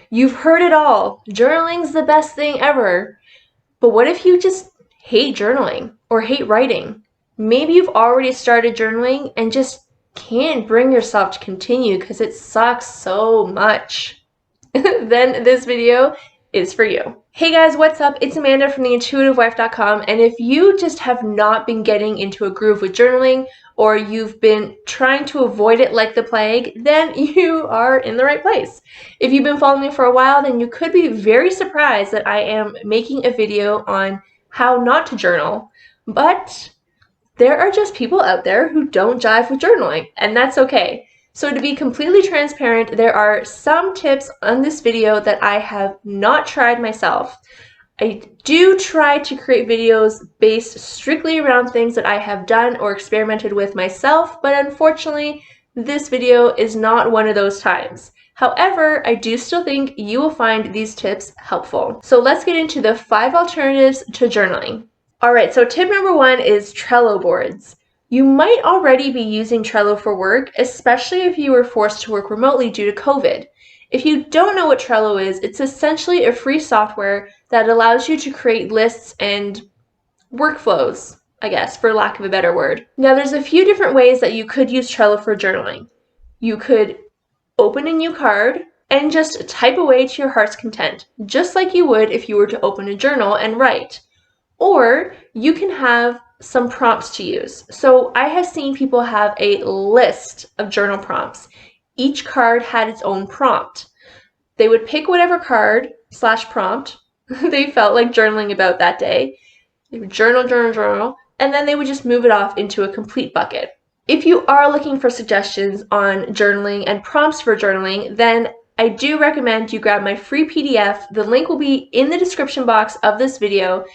You've heard it all. Journaling's the best thing ever. But what if you just hate journaling or hate writing? Maybe you've already started journaling and just can't bring yourself to continue because it sucks so much. Then this video is for you. Hey guys, what's up? It's Amanda from theintuitivewife.com, and if you just have not been getting into a groove with journaling, or you've been trying to avoid it like the plague, then you are in the right place. If you've been following me for a while, then you could be very surprised that I am making a video on how not to journal, but there are just people out there who don't jive with journaling, and that's okay. So to be completely transparent, there are some tips on this video that I have not tried myself. I do try to create videos based strictly around things that I have done or experimented with myself, but unfortunately, this video is not one of those times. However, I do still think you will find these tips helpful. So let's get into the 5 alternatives to journaling. Alright, so tip number 1 is Trello boards. You might already be using Trello for work, especially if you were forced to work remotely due to COVID. If you don't know what Trello is, it's essentially a free software that allows you to create lists and workflows, I guess, for lack of a better word. Now, there's a few different ways that you could use Trello for journaling. You could open a new card and just type away to your heart's content, just like you would if you were to open a journal and write. Or you can have some prompts to use. So I have seen people have a list of journal prompts. Each card had its own prompt. They would pick whatever card / prompt they felt like journaling about that day. They would journal, and then they would just move it off into a complete bucket. If you are looking for suggestions on journaling and prompts for journaling, then I do recommend you grab my free PDF. The link will be in the description box of this video,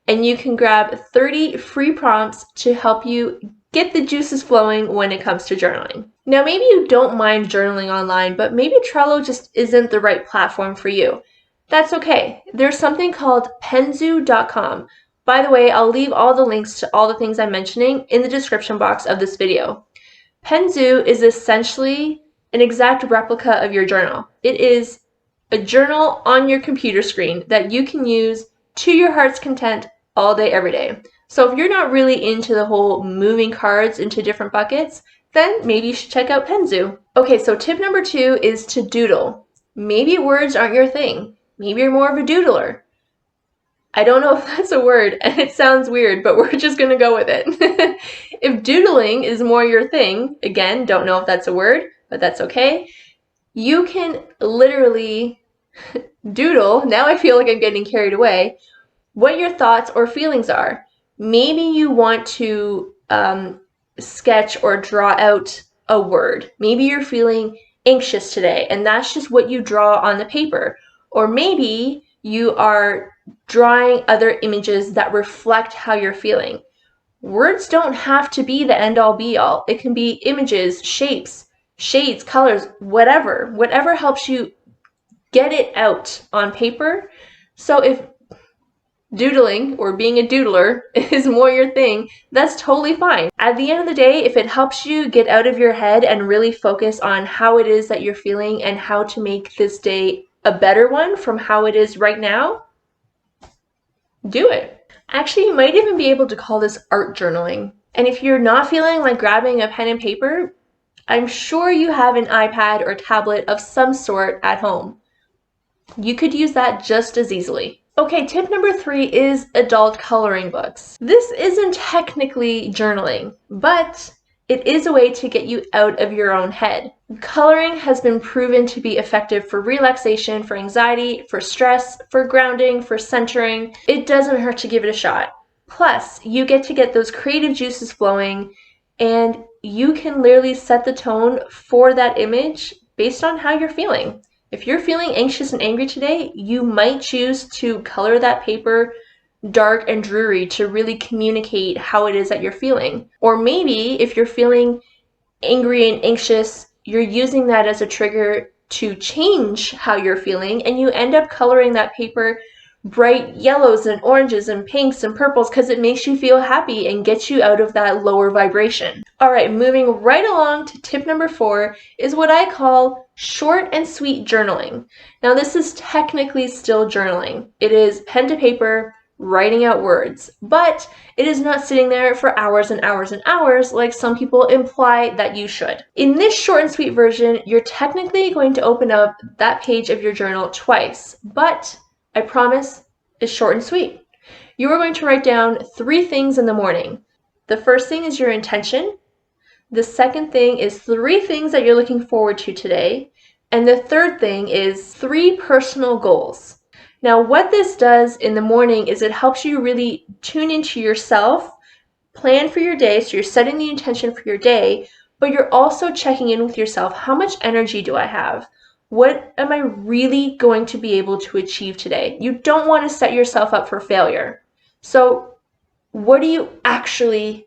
and you can grab 30 free prompts to help you get the juices flowing when it comes to journaling. Now, maybe you don't mind journaling online, but maybe Trello just isn't the right platform for you. That's okay. There's something called penzu.com. By the way, I'll leave all the links to all the things I'm mentioning in the description box of this video. Penzu is essentially an exact replica of your journal. It is a journal on your computer screen that you can use to your heart's content all day, every day. So if you're not really into the whole moving cards into different buckets, then maybe you should check out Penzu. Okay, so tip number 2 is to doodle. Maybe words aren't your thing. Maybe you're more of a doodler. I don't know if that's a word, and it sounds weird, but we're just gonna go with it. If doodling is more your thing, again, don't know if that's a word, but that's okay. You can literally doodle, now I feel like I'm getting carried away, what your thoughts or feelings are. Maybe you want to sketch or draw out a word. Maybe you're feeling anxious today, and that's just what you draw on the paper. Or maybe you are drawing other images that reflect how you're feeling. Words don't have to be the end-all be-all. It can be images, shapes, shades, colors, whatever helps you get it out on paper. So if doodling or being a doodler is more your thing, that's totally fine. At the end of the day, if it helps you get out of your head and really focus on how it is that you're feeling and how to make this day a better one from how it is right now, do it. Actually, you might even be able to call this art journaling. And if you're not feeling like grabbing a pen and paper, I'm sure you have an iPad or tablet of some sort at home. You could use that just as easily. Okay, tip number 3 is adult coloring books. This isn't technically journaling, but it is a way to get you out of your own head. Coloring has been proven to be effective for relaxation, for anxiety, for stress, for grounding, for centering. It doesn't hurt to give it a shot. Plus, you get those creative juices flowing, and you can literally set the tone for that image based on how you're feeling. If you're feeling anxious and angry today, you might choose to color that paper dark and dreary to really communicate how it is that you're feeling. Or maybe if you're feeling angry and anxious, you're using that as a trigger to change how you're feeling, and you end up coloring that paper bright yellows and oranges and pinks and purples because it makes you feel happy and gets you out of that lower vibration. All right, moving right along to tip number 4 is what I call Short and sweet journaling. Now, this is technically still journaling. It is pen to paper, writing out words, but it is not sitting there for hours and hours and hours like some people imply that you should. In this short and sweet version, you're technically going to open up that page of your journal twice, but I promise it's short and sweet. You are going to write down 3 things in the morning. The first thing is your intention. The second thing is 3 things that you're looking forward to today. And the third thing is 3 personal goals. Now, what this does in the morning is it helps you really tune into yourself, plan for your day, so you're setting the intention for your day, but you're also checking in with yourself. How much energy do I have? What am I really going to be able to achieve today? You don't want to set yourself up for failure. So, what are you actually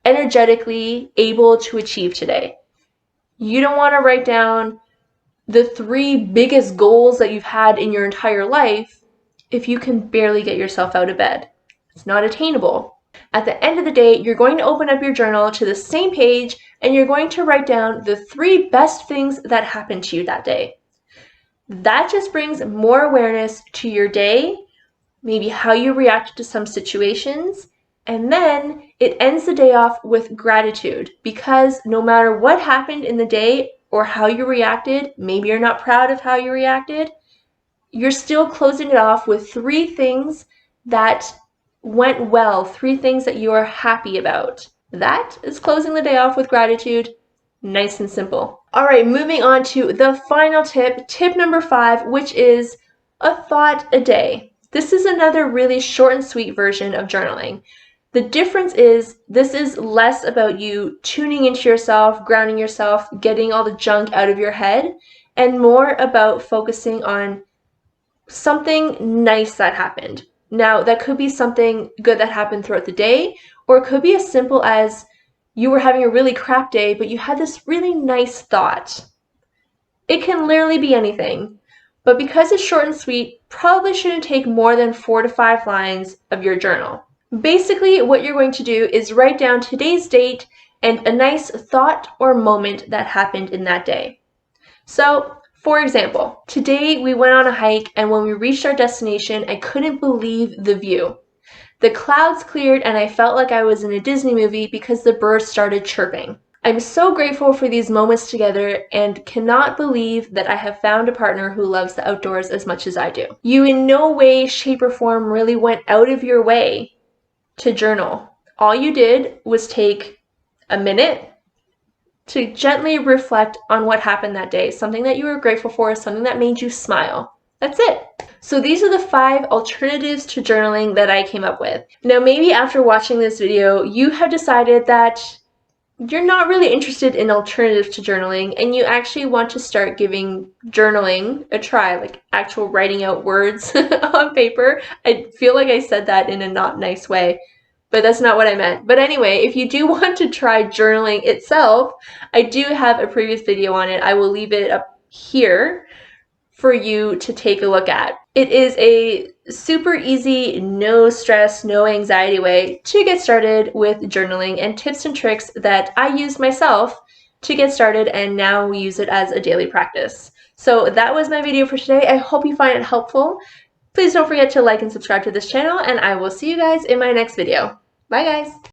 energetically able to achieve today? You don't want to write down the 3 biggest goals that you've had in your entire life if you can barely get yourself out of bed. It's not attainable. At the end of the day, you're going to open up your journal to the same page and you're going to write down the 3 best things that happened to you that day. That just brings more awareness to your day, maybe how you reacted to some situations, and then it ends the day off with gratitude, because no matter what happened in the day or how you reacted, maybe you're not proud of how you reacted, you're still closing it off with 3 things that went well, 3 things that you are happy about. That is closing the day off with gratitude. Nice and simple. All right, moving on to the final tip, tip number 5, which is a thought a day. This is another really short and sweet version of journaling. The difference is this is less about you tuning into yourself, grounding yourself, getting all the junk out of your head, and more about focusing on something nice that happened. Now, that could be something good that happened throughout the day, or it could be as simple as you were having a really crap day, but you had this really nice thought. It can literally be anything, but because it's short and sweet, probably shouldn't take more than 4 to 5 lines of your journal. Basically, what you're going to do is write down today's date and a nice thought or moment that happened in that day. So, for example, today we went on a hike, and when we reached our destination, I couldn't believe the view. The clouds cleared and I felt like I was in a Disney movie because the birds started chirping. I'm so grateful for these moments together and cannot believe that I have found a partner who loves the outdoors as much as I do. You in no way, shape, or form really went out of your way to journal. All you did was take a minute to gently reflect on what happened that day, something that you were grateful for, something that made you smile. That's it. So these are the 5 alternatives to journaling that I came up with. Now, maybe after watching this video, you have decided that you're not really interested in alternatives to journaling and you actually want to start giving journaling a try, like actual writing out words on paper. I feel like I said that in a not nice way, but that's not what I meant. But anyway, if you do want to try journaling itself, I do have a previous video on it. I will leave it up here for you to take a look at. It is a super easy, no stress, no anxiety way to get started with journaling and tips and tricks that I used myself to get started, and now we use it as a daily practice. So that was my video for today. I hope you find it helpful. Please don't forget to like and subscribe to this channel, and I will see you guys in my next video. Bye guys!